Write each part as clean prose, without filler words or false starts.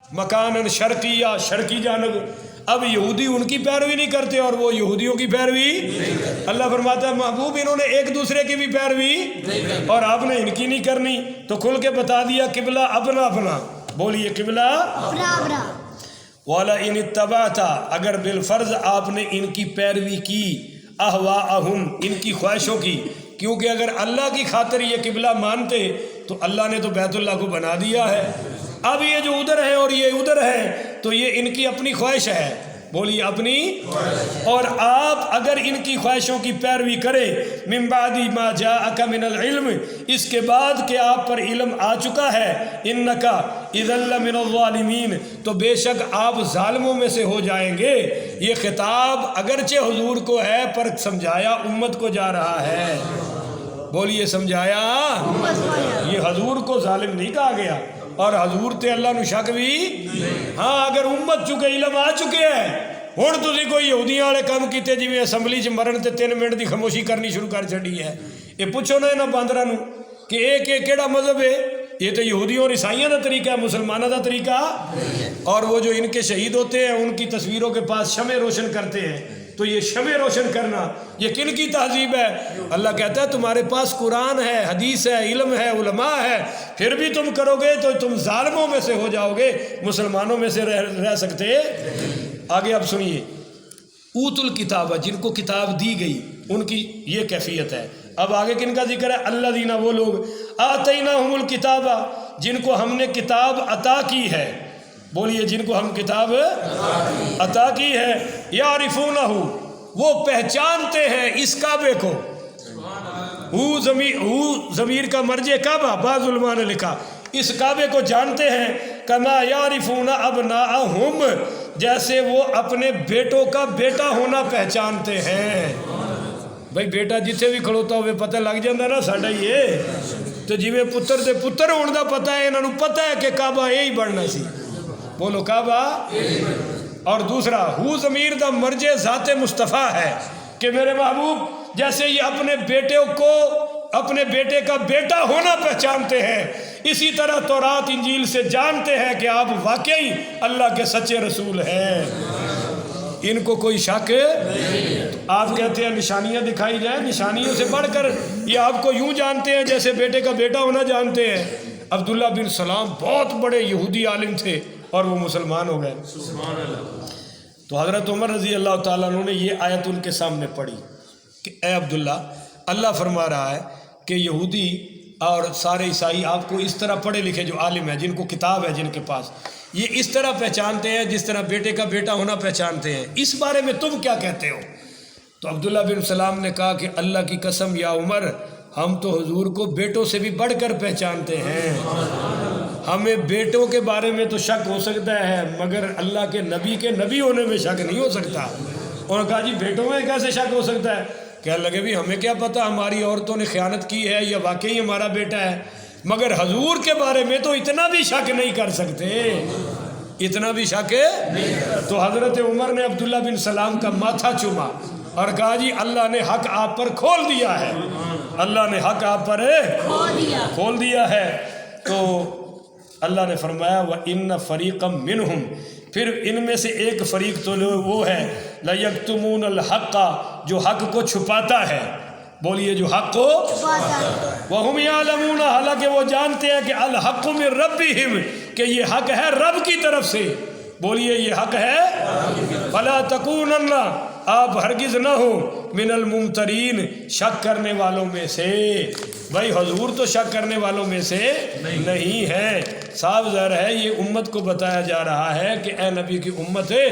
مکانن شرقیہ، شرقی جانب۔ اب یہودی ان کی پیروی نہیں کرتے اور وہ یہودیوں کی پیروی۔ اللہ فرماتا ہے محبوب انہوں نے ایک دوسرے کی بھی پیروی اور آپ نے ان کی نہیں کرنی، تو کھل کے بتا دیا قبلہ اپنا اپنا، بولیے قبلہ اپنا اپنا۔ وَلَئِنِ اتَّبَعْتَ، اگر بالفرض آپ نے ان کی پیروی کی، اہواءہم، ان کی خواہشوں کی، کیونکہ اگر اللہ کی خاطر یہ قبلہ مانتے تو اللہ نے تو بیت اللہ کو بنا دیا ہے۔ اب یہ جو ادھر ہے اور یہ ادھر ہے تو یہ ان کی اپنی خواہش ہے، بولیے اپنی۔ اور آپ اگر ان کی خواہشوں کی پیروی کرے، من بعد ما جاءک من العلم، اس کے بعد کہ آپ پر علم آ چکا ہے، انک اذا لمن الظالمین، تو بے شک آپ ظالموں میں سے ہو جائیں گے۔ یہ خطاب اگرچہ حضور کو ہے پر سمجھایا امت کو جا رہا ہے، بولیے سمجھایا۔ یہ حضور کو ظالم نہیں کہا گیا، اور حضور تے اللہ نو شک بھی، ہاں اگر امت چکے علم آ چکے ہیں، ہن تسی کوئی یہودیاں والے کام کیتے جویں اسمبلی چ مرن تے 3 منٹ دی خاموشی کرنی شروع کر چھڈی ہے۔ یہ پوچھو نا انہاں باندراں نو کہ یہ کیڑا مذہب ہے؟ یہ تو یہودیوں اور عیسائیوں کا طریقہ ہے، مسلمانوں کا طریقہ۔ اور وہ جو ان کے شہید ہوتے ہیں ان کی تصویروں کے پاس شمع روشن کرتے ہیں، تو یہ شمع روشن کرنا یہ کن کی تہذیب ہے؟ اللہ کہتا ہے تمہارے پاس قرآن ہے، حدیث ہے، علم ہے، علماء ہے، پھر بھی تم کرو گے تو تم ظالموں میں سے ہو جاؤ گے، مسلمانوں میں سے رہ سکتے۔ آگے اب سنیے، اوت الکتاب، جن کو کتاب دی گئی ان کی یہ کیفیت ہے۔ اب آگے کن کا ذکر ہے؟ الذین، وہ لوگ، آتیناہم الکتاب، جن کو ہم نے کتاب عطا کی ہے، بولیے جن کو ہم کتاب عطا کی ہے، یعرفونہ، وہ پہچانتے ہیں اس کعبے کو۔ ضمیر کا مرجع کعبہ، بعض علماء نے لکھا اس کعبے کو جانتے ہیں، کما یعرفون ابناءہم، جیسے وہ اپنے بیٹوں کا بیٹا ہونا پہچانتے ہیں۔ بھائی بیٹا جتھے بھی کھڑوتا ہوئے پتہ لگ جاندہ نا ساڈا یہ، تو جویں پتر دے پتر ہون دا پتہ ہے، انہاں نوں پتہ ہے کہ کعبہ یہی بننا سی، بولو کعبہ۔ اور دوسرا، ہو ضمیر دا مرجع ذات مصطفیٰ ہے کہ میرے محبوب جیسے یہ اپنے بیٹے کو اپنے بیٹے کا بیٹا ہونا پہچانتے ہیں، اسی طرح تورات انجیل سے جانتے ہیں کہ آپ واقعی اللہ کے سچے رسول ہیں۔ ان کو کوئی شک؟ آپ کہتے ہیں نشانیاں دکھائی جائیں، نشانیوں سے بڑھ کر یہ آپ کو یوں جانتے ہیں جیسے بیٹے کا بیٹا ہونا جانتے ہیں۔ عبداللہ بن سلام بہت بڑے یہودی عالم تھے اور وہ مسلمان ہو گئے۔ تو حضرت عمر رضی اللہ تعالیٰ عنہ نے یہ آیت ان کے سامنے پڑھی کہ اے عبداللہ، اللہ فرما رہا ہے کہ یہودی اور سارے عیسائی آپ کو اس طرح پڑھے لکھے جو عالم ہیں، جن کو کتاب ہے، جن کے پاس، یہ اس طرح پہچانتے ہیں جس طرح بیٹے کا بیٹا ہونا پہچانتے ہیں، اس بارے میں تم کیا کہتے ہو؟ تو عبداللہ بن سلام نے کہا کہ اللہ کی قسم یا عمر، ہم تو حضور کو بیٹوں سے بھی بڑھ کر پہچانتے ہیں، ہمیں بیٹوں کے بارے میں تو شک ہو سکتا ہے مگر اللہ کے نبی ہونے میں شک نہیں ہو سکتا۔ انہوں نے کہا جی بیٹوں میں کیسے شک ہو سکتا ہے؟ کہنے لگے بھی ہمیں کیا پتہ ہماری عورتوں نے خیانت کی ہے یا واقعی ہمارا بیٹا ہے، مگر حضور کے بارے میں تو اتنا بھی شک نہیں کر سکتے، اتنا بھی شک ہے۔ تو حضرت عمر نے عبداللہ بن سلام کا ماتھا چوما اور کہا جی اللہ نے حق آپ پر کھول دیا ہے، اللہ نے حق آپ پر کھول دیا ہے۔ تو اللہ نے فرمایا وَإِنَّ فَرِيقًا مِّنْهُمْ، پھر ان میں سے ایک فریق تو وہ ہے لَيَكْتُمُونَ الْحَقَّ، جو حق کو چھپاتا ہے، بولیے جو حق کو وَهُمْ يَعْلَمُونَ، حالانکہ وہ جانتے ہیں کہ الْحَقُّ مِن رَبِّهِمْ، کہ یہ حق ہے رب کی طرف سے، بولیے یہ حق ہے۔ فَلَا تَكُونَنَّ، آپ ہرگز نہ ہو من الممترین، شک کرنے والوں میں سے۔ بھائی حضور تو شک کرنے والوں میں سے نہیں ہے، صاف ظاہر ہے یہ امت کو بتایا جا رہا ہے کہ اے نبی کی امت ہے،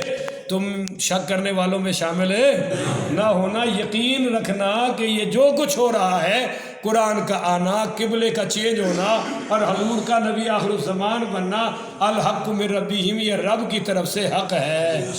تم شک کرنے والوں میں شامل ہے نہ ہونا، یقین رکھنا کہ یہ جو کچھ ہو رہا ہے، قرآن کا آنا، قبلے کا چینج ہونا اور حضور کا نبی آخر الزمان بننا، الحق من ربہم، یہ رب کی طرف سے حق ہے۔